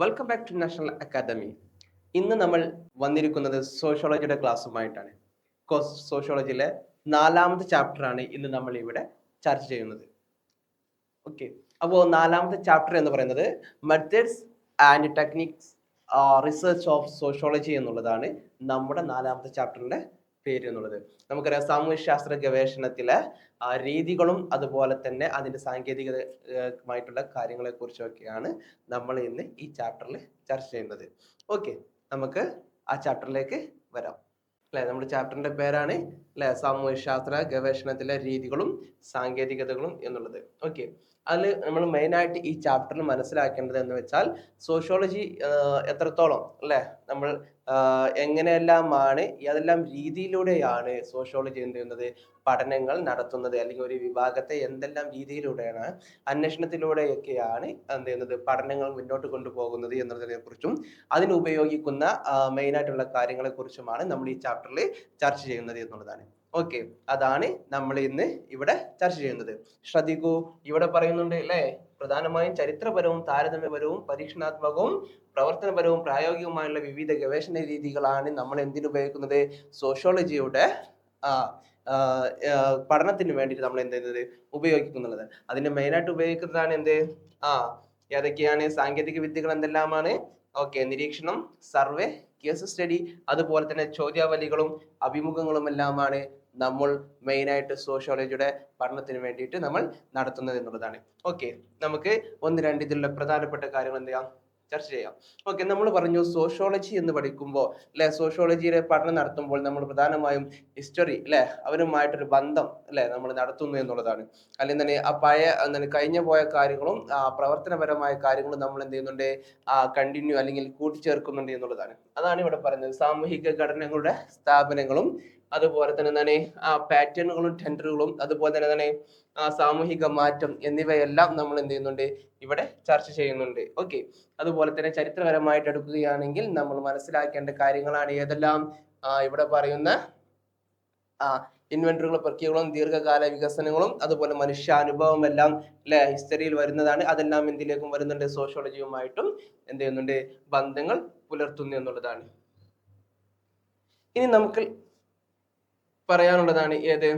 Welcome back to national academy. ഇന്ന് നമ്മൾ വന്നിരിക്കുന്നത് സോഷ്യോളജിയുടെ ക്ലാസ്സുമായിട്ടാണ്. സോഷ്യോളജിയിലെ 4ാമത്തെ ചാപ്റ്ററാണ് ഇന്ന് നമ്മൾ ഇവിടെ ചർച്ച ചെയ്യുന്നത്. ഓക്കെ, അപ്പോൾ 4ാമത്തെ ചാപ്റ്റർ എന്ന് പറയുന്നത് methods and techniques research of sociology എന്നുള്ളതാണ് നമ്മുടെ 4ാമത്തെ ചാപ്റ്ററിന്റെ പേര് എന്നുള്ളത്. നമുക്കറിയാം, സാമൂഹ്യശാസ്ത്ര ഗവേഷണത്തിലെ രീതികളും അതുപോലെ തന്നെ അതിന്റെ സാങ്കേതികമായിട്ടുള്ള കാര്യങ്ങളെ കുറിച്ചൊക്കെയാണ് നമ്മൾ ഇന്ന് ഈ ചാപ്റ്ററിൽ ചർച്ച ചെയ്യുന്നത്. ഓക്കെ, നമുക്ക് ആ ചാപ്റ്ററിലേക്ക് വരാം. അല്ലെ, നമ്മുടെ ചാപ്റ്ററിന്റെ പേരാണ് അല്ലെ സാമൂഹ്യശാസ്ത്ര ഗവേഷണത്തിലെ രീതികളും സാങ്കേതികതകളും എന്നുള്ളത്. ഓക്കെ, അതിൽ നമ്മൾ മെയിനായിട്ട് ഈ ചാപ്റ്ററിൽ മനസ്സിലാക്കേണ്ടത് എന്ന് വെച്ചാൽ സോഷ്യോളജി എത്രത്തോളം അല്ലെ നമ്മൾ എങ്ങനെയെല്ലാമാണ് ഏതെല്ലാം രീതിയിലൂടെയാണ് സോഷ്യോളജി എന്ത് ചെയ്യുന്നത്, പഠനങ്ങൾ നടത്തുന്നത്, അല്ലെങ്കിൽ ഒരു വിഭാഗത്തെ എന്തെല്ലാം രീതിയിലൂടെയാണ് അന്വേഷണത്തിലൂടെയൊക്കെയാണ് എന്ത് ചെയ്യുന്നത് പഠനങ്ങൾ മുന്നോട്ട് കൊണ്ടുപോകുന്നത് എന്നതിനെ കുറിച്ചും അതിനുപയോഗിക്കുന്ന മെയിനായിട്ടുള്ള കാര്യങ്ങളെ കുറിച്ചുമാണ് നമ്മൾ ഈ ചാപ്റ്ററിൽ ചർച്ച ചെയ്യുന്നത് എന്നുള്ളതാണ്. ഓക്കെ, അതാണ് നമ്മൾ ഇന്ന് ഇവിടെ ചർച്ച ചെയ്യുന്നത്. ശ്രദ്ധിക്കൂ, ഇവിടെ പറയുന്നുണ്ട് അല്ലെ, പ്രധാനമായും ചരിത്രപരവും താരതമ്യപരവും പരീക്ഷണാത്മകവും പ്രവർത്തനപരവും പ്രായോഗികവുമായുള്ള വിവിധ ഗവേഷണ രീതികളാണ് നമ്മൾ എന്തിനുപയോഗിക്കുന്നത്, സോഷ്യോളജിയുടെ പഠനത്തിന് വേണ്ടിയിട്ട് നമ്മൾ എന്ത് ചെയ്യുന്നത് ഉപയോഗിക്കുന്നുള്ളത്. അതിന് മെയിനായിട്ട് ഉപയോഗിക്കുന്നതാണ് എന്ത് ഏതൊക്കെയാണ് സാങ്കേതിക വിദ്യകൾ എന്തെല്ലാമാണ്. ഓക്കെ, നിരീക്ഷണം, സർവേ, കേസ് സ്റ്റഡി, അതുപോലെ തന്നെ ചോദ്യാവലികളും അഭിമുഖങ്ങളും എല്ലാമാണ് നമ്മൾ മെയിനായിട്ട് സോഷ്യോളജിയുടെ പഠനത്തിന് വേണ്ടിയിട്ട് നമ്മൾ നടത്തുന്നത് എന്നുള്ളതാണ്. ഓക്കെ, നമുക്ക് ഒന്ന് രണ്ട് ഇതിലുള്ള പ്രധാനപ്പെട്ട കാര്യങ്ങൾ എന്ത് ചെയ്യാം, ചർച്ച ചെയ്യാം. ഓക്കെ, നമ്മൾ പറഞ്ഞു സോഷ്യോളജി എന്ന് പഠിക്കുമ്പോൾ അല്ലെ, സോഷ്യോളജിയുടെ പഠനം നടത്തുമ്പോൾ നമ്മൾ പ്രധാനമായും ഹിസ്റ്ററി അല്ലെ അവരുമായിട്ടൊരു ബന്ധം അല്ലെ നമ്മൾ നടത്തുന്നു എന്നുള്ളതാണ്. അല്ലെങ്കിൽ തന്നെ ആ പഴയ കഴിഞ്ഞു പോയ കാര്യങ്ങളും പ്രവർത്തനപരമായ കാര്യങ്ങളും നമ്മൾ എന്ത് ചെയ്യുന്നുണ്ട്, കണ്ടിന്യൂ അല്ലെങ്കിൽ കൂട്ടിച്ചേർക്കുന്നുണ്ട് എന്നുള്ളതാണ്. അതാണ് ഇവിടെ പറയുന്നത്. സാമൂഹിക ഘടനകളുടെ സ്ഥാപനങ്ങളും അതുപോലെ തന്നെ എന്താണ് പാറ്റേണുകളും ടെൻഡറുകളും അതുപോലെ തന്നെ എന്താണ് സാമൂഹിക മാറ്റം എന്നിവയെല്ലാം നമ്മൾ എന്ത് ചെയ്യുന്നുണ്ട്, ഇവിടെ ചർച്ച ചെയ്യുന്നുണ്ട്. ഓക്കെ, അതുപോലെ തന്നെ ചരിത്രപരമായിട്ട് എടുക്കുകയാണെങ്കിൽ നമ്മൾ മനസ്സിലാക്കേണ്ട കാര്യങ്ങളാണ് ഏതെല്ലാം, ഇവിടെ പറയുന്ന ഇൻവെന്ററുകളും പ്രക്രിയകളും ദീർഘകാല വികസനങ്ങളും അതുപോലെ മനുഷ്യാനുഭവം എല്ലാം അല്ലെ ഹിസ്റ്ററിയിൽ വരുന്നതാണ്. അതെല്ലാം എന്തിലേക്കും വരുന്നുണ്ട്, സോഷ്യോളജിയുമായിട്ടും എന്ത് ചെയ്യുന്നുണ്ട്, ബന്ധങ്ങൾ പുലർത്തുന്നു എന്നുള്ളതാണ്. ഇനി നമുക്ക് പറയാനുള്ളതാണ് ഏത്,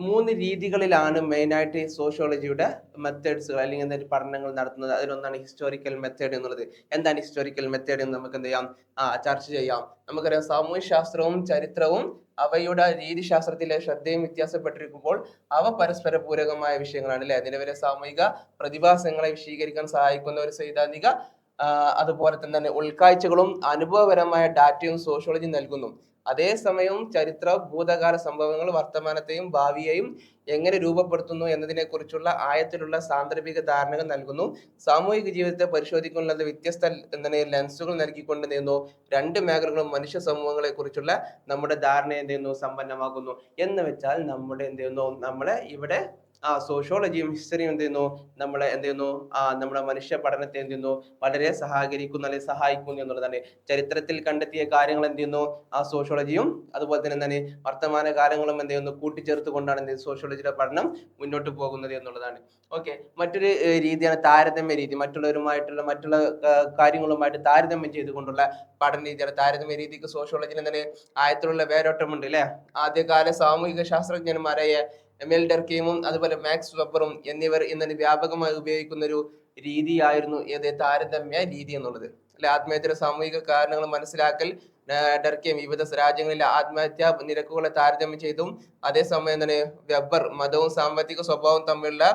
3 രീതികളിലാണ് മെയിനായിട്ട് സോഷ്യോളജിയുടെ മെത്തേഡ്സ് അല്ലെങ്കിൽ എന്താ പഠനങ്ങൾ നടത്തുന്നത്. അതിലൊന്നാണ് ഹിസ്റ്റോറിക്കൽ മെത്തേഡ് എന്നുള്ളത്. എന്താണ് ഹിസ്റ്റോറിക്കൽ മെത്തേഡ് എന്ന് നമുക്ക് എന്ത് ചെയ്യാം, ചർച്ച ചെയ്യാം. നമുക്കറിയാം, സാമൂഹ്യ ശാസ്ത്രവും ചരിത്രവും അവയുടെ രീതിശാസ്ത്രത്തിലെ ശ്രദ്ധയും വ്യത്യാസപ്പെട്ടിരിക്കുമ്പോൾ അവ പരസ്പര പൂരകമായ വിഷയങ്ങളാണ് അല്ലെ. നിലവിലെ സാമൂഹിക പ്രതിഭാസങ്ങളെ വിശദീകരിക്കാൻ സഹായിക്കുന്ന ഒരു സൈദ്ധാന്തിക അതുപോലെ തന്നെ ഉൾക്കാഴ്ചകളും അനുഭവപരമായ ഡാറ്റയും സോഷ്യോളജി നൽകുന്നു. അതേസമയം ചരിത്ര ഭൂതകാല സംഭവങ്ങൾ വർത്തമാനത്തെയും ഭാവിയെയും എങ്ങനെ രൂപപ്പെടുത്തുന്നു എന്നതിനെ കുറിച്ചുള്ള ആഴത്തിലുള്ള സാന്ദർഭിക ധാരണകൾ നൽകുന്നു. സാമൂഹിക ജീവിതത്തെ പരിശോധിക്കുന്നത് വ്യത്യസ്ത ലെൻസുകൾ നൽകിക്കൊണ്ട് നിന്നു 2 മേഖലകളും മനുഷ്യ സമൂഹങ്ങളെ കുറിച്ചുള്ള നമ്മുടെ ധാരണ എന്ത് ചെയ്യുന്നു, സമ്പന്നമാകുന്നു. എന്ന് വെച്ചാൽ നമ്മുടെ എന്ത് ചെയ്യുന്നു, നമ്മളെ ഇവിടെ സോഷ്യോളജിയും ഹിസ്റ്ററിയും എന്ത് ചെയ്യുന്നു, നമ്മളെ എന്ത് ചെയ്യുന്നു, നമ്മുടെ മനുഷ്യ പഠനത്തെ എന്ത് ചെയ്യുന്നു, വളരെ സഹകരിക്കുന്നു അല്ലെങ്കിൽ സഹായിക്കുന്നു എന്നുള്ളതാണ്. ചരിത്രത്തിൽ കണ്ടെത്തിയ കാര്യങ്ങൾ എന്ത് ചെയ്യുന്നു, സോഷ്യോളജിയും അതുപോലെ തന്നെ എന്താണ് വർത്തമാന കാലങ്ങളും എന്ത് ചെയ്യുന്നു കൂട്ടിച്ചേർത്ത് കൊണ്ടാണ് എന്ത് സോഷ്യോളജിയുടെ പഠനം മുന്നോട്ട് പോകുന്നത് എന്നുള്ളതാണ്. ഓക്കെ, മറ്റൊരു രീതിയാണ് താരതമ്യ രീതി. മറ്റുള്ള കാര്യങ്ങളുമായിട്ട് താരതമ്യം ചെയ്തുകൊണ്ടുള്ള പഠന രീതിയാണ് താരതമ്യ രീതിക്ക്. സോഷ്യോളജിയിൽ എന്താണ് ആയത്തിലുള്ള വേരോട്ടമുണ്ട് അല്ലെ. ആദ്യകാല സാമൂഹിക ശാസ്ത്രജ്ഞന്മാരായ എമിൽ ഡർക്കീമും അതുപോലെ മാക്സ് വെബറും എന്നിവർ ഇന്ന് വ്യാപകമായി ഉപയോഗിക്കുന്ന ഒരു രീതിയായിരുന്നു ഏത്, താരതമ്യ രീതി എന്നുള്ളത് അല്ലെ. ആത്മഹത്യ സാമൂഹിക കാരണങ്ങൾ മനസ്സിലാക്കൽ. ഡർക്കീം വിവിധ രാജ്യങ്ങളിലെ ആത്മഹത്യാ നിരക്കുകളെ താരതമ്യം ചെയ്തും അതേസമയം തന്നെ വെബർ മതവും സാമ്പത്തിക സ്വഭാവവും തമ്മിലുള്ള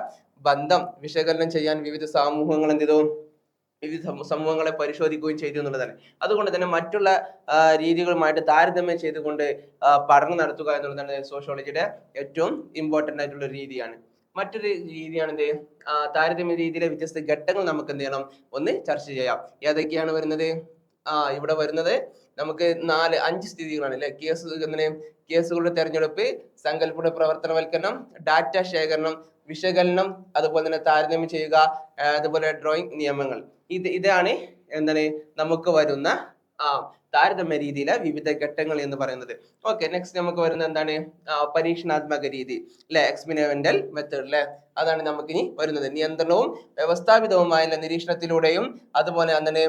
ബന്ധം വിശകലനം ചെയ്യാൻ വിവിധ സമൂഹങ്ങൾ എന്ത് ചെയ്തു, വിവിധ സമൂഹങ്ങളെ പരിശോധിക്കുകയും ചെയ്തു എന്നുള്ളതാണ്. അതുകൊണ്ട് തന്നെ മറ്റുള്ള രീതികളുമായിട്ട് താരതമ്യം ചെയ്തുകൊണ്ട് പഠനം നടത്തുക എന്നുള്ളതാണ് സോഷ്യോളജിയുടെ ഏറ്റവും ഇമ്പോർട്ടന്റ് ആയിട്ടുള്ള രീതിയാണ്. മറ്റൊരു രീതിയാണ് എന്ത്, താരതമ്യ രീതിയിലെ വ്യത്യസ്ത ഘട്ടങ്ങൾ നമുക്ക് എന്ത് ചെയ്യണം, ഒന്ന് ചർച്ച ചെയ്യാം. ഏതൊക്കെയാണ് വരുന്നത്, ഇവിടെ വരുന്നത് നമുക്ക് 5 സ്ഥിതികളാണ് അല്ലെ. കേസുകളുടെ തെരഞ്ഞെടുപ്പ്, സങ്കല്പയുടെ പ്രവർത്തനവൽക്കരണം, ഡാറ്റ ശേഖരണം, വിശകലനം, അതുപോലെ തന്നെ താരതമ്യം ചെയ്യുക, അതുപോലെ ഡ്രോയിങ് നിയമങ്ങൾ. ഇതാണ് എന്താണ് നമുക്ക് വരുന്ന താരതമ്യ രീതിയിലെ വിവിധ ഘട്ടങ്ങൾ എന്ന് പറയുന്നത്. ഓക്കെ, നെക്സ്റ്റ് നമുക്ക് വരുന്നത് എന്താണ്? പരീക്ഷണാത്മക രീതി അല്ലെ, എക്സ്പെരിമെന്റൽ മെത്തേഡ് അല്ലെ, അതാണ് നമുക്കിനി വരുന്നത്. നിയന്ത്രണവും വ്യവസ്ഥാപിതവുമായ നിരീക്ഷണത്തിലൂടെയും അതുപോലെ തന്നെ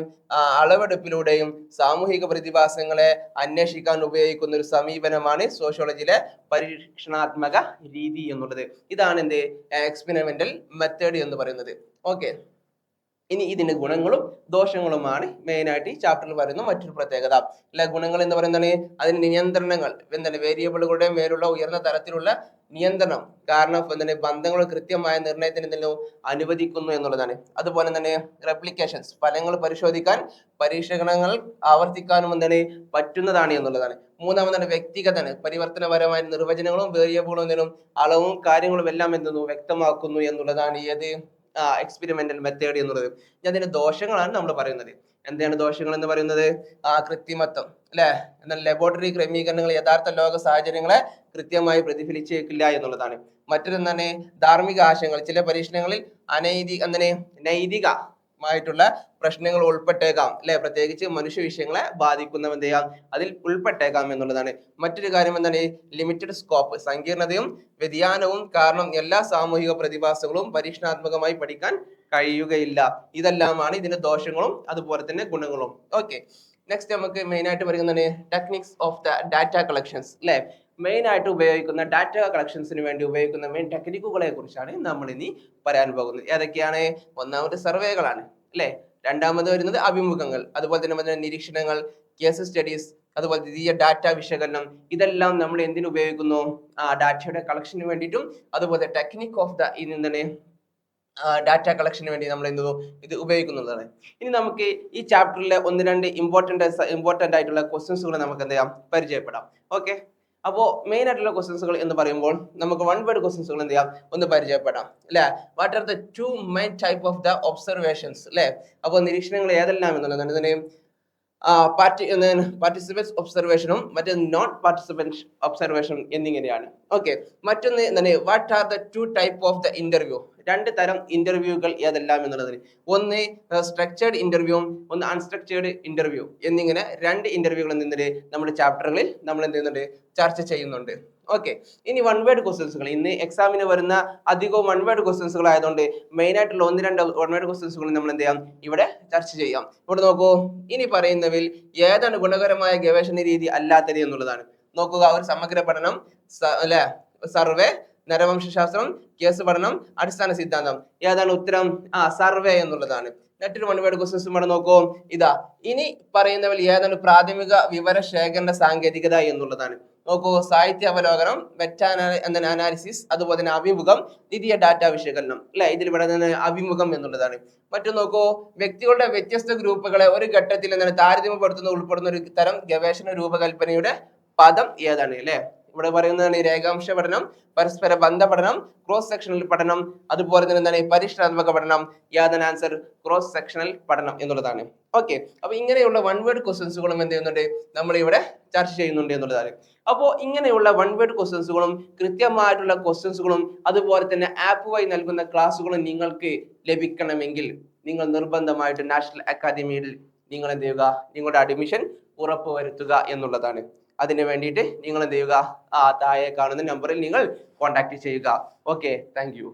അളവെടുപ്പിലൂടെയും സാമൂഹിക പ്രതിഭാസങ്ങളെ അന്വേഷിക്കാൻ ഉപയോഗിക്കുന്ന ഒരു സമീപനമാണ് സോഷ്യോളജിയിലെ പരീക്ഷണാത്മക രീതി എന്നുള്ളത്. ഇതാണ് എന്ത്? എക്സ്പെരിമെന്റൽ മെത്തേഡ് എന്ന് പറയുന്നത്. ഓക്കെ, ഇനി ഇതിന്റെ ഗുണങ്ങളും ദോഷങ്ങളുമാണ് മെയിൻ ആയിട്ട് ഈ ചാപ്റ്ററിൽ പറയുന്ന മറ്റൊരു പ്രത്യേകത അല്ലെ. ഗുണങ്ങൾ എന്ന് പറയുന്നത് അതിന് നിയന്ത്രണങ്ങൾ, എന്താണ്, വേരിയബിളുകളുടെ മേലുള്ള ഉയർന്ന തരത്തിലുള്ള നിയന്ത്രണം കാരണം എന്താണ് ബന്ധങ്ങൾ കൃത്യമായ നിർണയത്തിന് എന്തെങ്കിലും അനുവദിക്കുന്നു എന്നുള്ളതാണ്. അതുപോലെ തന്നെ റെപ്ലിക്കേഷൻസ്, ഫലങ്ങൾ പരിശോധിക്കാൻ പരീക്ഷണങ്ങൾ ആവർത്തിക്കാനും എന്താണ് പറ്റുന്നതാണ് എന്നുള്ളതാണ്. മൂന്നാമതാണ് വ്യക്തിഗതമാണ്, പരിവർത്തനപരമായ നിർവചനങ്ങളും വേരിയബിളുകളും എന്തെങ്കിലും അളവും കാര്യങ്ങളും എല്ലാം എന്തെന്നു വ്യക്തമാക്കുന്നു എന്നുള്ളതാണ് ഏത് എക്സ്പെരിമെന്റൽ മെത്തേഡ് എന്നുള്ളത്. അതിന്റെ ദോഷങ്ങളാണ് നമ്മൾ പറയുന്നത്. എന്താണ് ദോഷങ്ങൾ എന്ന് പറയുന്നത്? കൃത്രിമത്വം അല്ലെ, എന്നാൽ ലബോറട്ടറി ക്രമീകരണങ്ങൾ യഥാർത്ഥ ലോക സാഹചര്യങ്ങളെ കൃത്യമായി പ്രതിഫലിച്ചേക്കില്ല എന്നുള്ളതാണ്. മറ്റൊരെന്താണ്? ധാർമ്മിക ആശയങ്ങൾ, ചില പരീക്ഷണങ്ങളിൽ നൈതികമായിട്ടുള്ള പ്രശ്നങ്ങൾ ഉൾപ്പെട്ടേക്കാം അല്ലെ, പ്രത്യേകിച്ച് മനുഷ്യ വിഷയങ്ങളെ ബാധിക്കുന്ന എന്ത് ചെയ്യാം അതിൽ ഉൾപ്പെട്ടേക്കാം എന്നുള്ളതാണ്. മറ്റൊരു കാര്യം എന്താണ്? ലിമിറ്റഡ് സ്കോപ്പ്, സങ്കീർണതയും വ്യതിയാനവും കാരണം എല്ലാ സാമൂഹിക പ്രതിഭാസങ്ങളും പരീക്ഷണാത്മകമായി പഠിക്കാൻ കഴിയുകയില്ല. ഇതെല്ലാമാണ് ഇതിന്റെ ദോഷങ്ങളും അതുപോലെ തന്നെ ഗുണങ്ങളും. ഓക്കെ, നെക്സ്റ്റ് നമുക്ക് മെയിൻ ആയിട്ട് പറയുന്നത് techniques of the data collections അല്ലെ. മെയിൻ ആയിട്ട് ഉപയോഗിക്കുന്ന ഡാറ്റ കളക്ഷൻസിന് വേണ്ടി ഉപയോഗിക്കുന്ന മെയിൻ ടെക്നിക്കുകളെ കുറിച്ചാണ് നമ്മൾ ഇനി പറയാൻ പോകുന്നത്. ഏതൊക്കെയാണ്? ഒന്നാമത് സർവേകളാണ് അല്ലെ, രണ്ടാമത് വരുന്നത് അഭിമുഖങ്ങൾ, അതുപോലെ തന്നെ നിരീക്ഷണങ്ങൾ, കേസ് സ്റ്റഡീസ്, അതുപോലെ ദ്വിതീയ ഡാറ്റ വിശകലനം. ഇതെല്ലാം നമ്മൾ എന്തിനു ഉപയോഗിക്കുന്നു? ഡാറ്റയുടെ കളക്ഷന് വേണ്ടിയിട്ടും അതുപോലെ ടെക്നിക് ഓഫ് ദ എന്താണ് ഡാറ്റ കളക്ഷന് വേണ്ടി നമ്മൾ ഇത് ഉപയോഗിക്കുന്നതാണ്. ഇനി നമുക്ക് ഈ ചാപ്റ്ററിലെ ഒന്ന് രണ്ട് ഇമ്പോർട്ടന്റ് ആയിട്ടുള്ള ക്വസ്റ്റ്യൻസുകൾ നമുക്ക് എന്ത് ചെയ്യാം പരിചയപ്പെടാം. ഓക്കെ, അപ്പോൾ മെയിൻ ആയിട്ടുള്ള ക്വസ്റ്റ്യൻസുകൾ എന്ന് പറയുമ്പോൾ നമുക്ക് വൺ വേർഡ് ക്വസ്റ്റ്യൻസുകൾ എന്ത് ചെയ്യാം ഒന്ന് പരിചയപ്പെടാം അല്ലെ. What are the two main type of the observations അല്ലെ. അപ്പോൾ നിരീക്ഷണങ്ങൾ ഏതെല്ലാം എന്നുള്ളതാണ്. പാർട്ടിസിപ്പൻസ് ഒബ്സർവേഷനും മറ്റേ നോൺ പാർട്ടിസിപ്പൻസ് ഒബ്സർവേഷൻ എന്നിങ്ങനെയാണ്. ഓക്കെ, മറ്റൊന്ന് എന്താണ്? What are the two type of the interview, രണ്ട് തരം ഇന്റർവ്യൂകൾ ഏതെല്ലാം എന്നുള്ളതിന്. ഒന്ന് സ്ട്രക്ചേർഡ് ഇന്റർവ്യൂ, ഒന്ന് അൺസ്ട്രക്ചേർഡ് ഇന്റർവ്യൂ എന്നിങ്ങനെ രണ്ട് ഇന്റർവ്യൂകൾ എന്തിന്റെ നമ്മുടെ ചാപ്റ്ററുകളിൽ നമ്മൾ എന്ത് ചെയ്യുന്നുണ്ട് ചർച്ച ചെയ്യുന്നുണ്ട്. ഓക്കെ, ഇനി വൺ വേർഡ് ക്വസ്റ്റ്യൻസുകൾ ഇന്ന് എക്സാമിന് വരുന്ന അധികവും വൺ വേർഡ് ക്വസ്റ്റ്യൻസുകൾ ആയതുകൊണ്ട് മെയിൻ ആയിട്ടുള്ള ഒന്ന് രണ്ട് വൺ വേർഡ് ക്വസ്റ്റ്യൻസുകൾ നമ്മൾ എന്ത് ചെയ്യാം ഇവിടെ ചർച്ച ചെയ്യാം. ഇവിടെ നോക്കൂ, ഇനി പറയുന്നവയിൽ ഏതാണ് ഗുണകരമായ ഗവേഷണ രീതി അല്ലാത്തത് എന്നുള്ളതാണ്. നോക്കുക, ഒരു സമഗ്ര പഠനം അല്ലെ, സർവേ, നരവംശാസ്ത്രം, കേസ് പഠനം, അടിസ്ഥാന സിദ്ധാന്തം. ഏതാണ് ഉത്തരം? സർവേ എന്നുള്ളതാണ്. മറ്റൊരു വൺ വേർഡ് ക്വസ്റ്റ്യൻസ് ഇവിടെ നോക്കൂ. ഇതാ, ഇനി പറയുന്നവയിൽ ഏതാണ് പ്രാഥമിക വിവര ശേഖരണ സാങ്കേതികത എന്നുള്ളതാണ്. നോക്കൂ, സാഹിത്യ അവലോകനം, അനാലിസിസ്, അതുപോലെ തന്നെ അഭിമുഖം, ദ്വിതീയ ഡാറ്റ വിശകലനം അല്ലെ. ഇതിൽ ഇവിടെ അഭിമുഖം എന്നുള്ളതാണ്. മറ്റു നോക്കൂ, വ്യക്തികളുടെ വ്യത്യസ്ത ഗ്രൂപ്പുകളെ ഒരു ഘട്ടത്തിൽ താരതമ്യപ്പെടുത്തുന്ന ഉൾപ്പെടുന്ന ഒരു തരം ഗവേഷണ രൂപകൽപ്പനയുടെ പദം ഏതാണ് അല്ലെ. ഇവിടെ പറയുന്നതാണ് രേഖാംശ പഠനം, പരസ്പര ബന്ധ പഠനം, ക്രോസ് സെക്ഷണൽ പഠനം, അതുപോലെ തന്നെ എന്താണ് പരീക്ഷണാത്മക പഠനം. യാതൊരു ആൻസർ ക്രോസ് സെക്ഷണൽ പഠനം എന്നുള്ളതാണ്. ഓക്കെ, അപ്പൊ ഇങ്ങനെയുള്ള വൺ വേർഡ് ക്വസ്റ്റ്യൻസുകളും എന്ത് ചെയ്യുന്നുണ്ട് നമ്മൾ ഇവിടെ ചർച്ച ചെയ്യുന്നുണ്ട് എന്നുള്ളതാണ്. അപ്പോൾ ഇങ്ങനെയുള്ള വൺ വേർഡ് ക്വസ്റ്റ്യൻസുകളും കൃത്യമായിട്ടുള്ള ക്വസ്റ്റ്യൻസുകളും അതുപോലെ തന്നെ ആപ്പ് വഴി നൽകുന്ന ക്ലാസ്സുകളും നിങ്ങൾക്ക് ലഭിക്കണമെങ്കിൽ നിങ്ങൾ നിർബന്ധമായിട്ട് നാഷണൽ അക്കാദമിയിൽ നിങ്ങൾ എന്ത് ചെയ്യുക, നിങ്ങളുടെ അഡ്മിഷൻ ഉറപ്പുവരുത്തുക എന്നുള്ളതാണ്. അതിനു വേണ്ടിയിട്ട് നിങ്ങൾ എന്ത് ചെയ്യുക, താഴെ കാണുന്ന നമ്പറിൽ നിങ്ങൾ കോൺടാക്ട് ചെയ്യുക. Okay, thank you.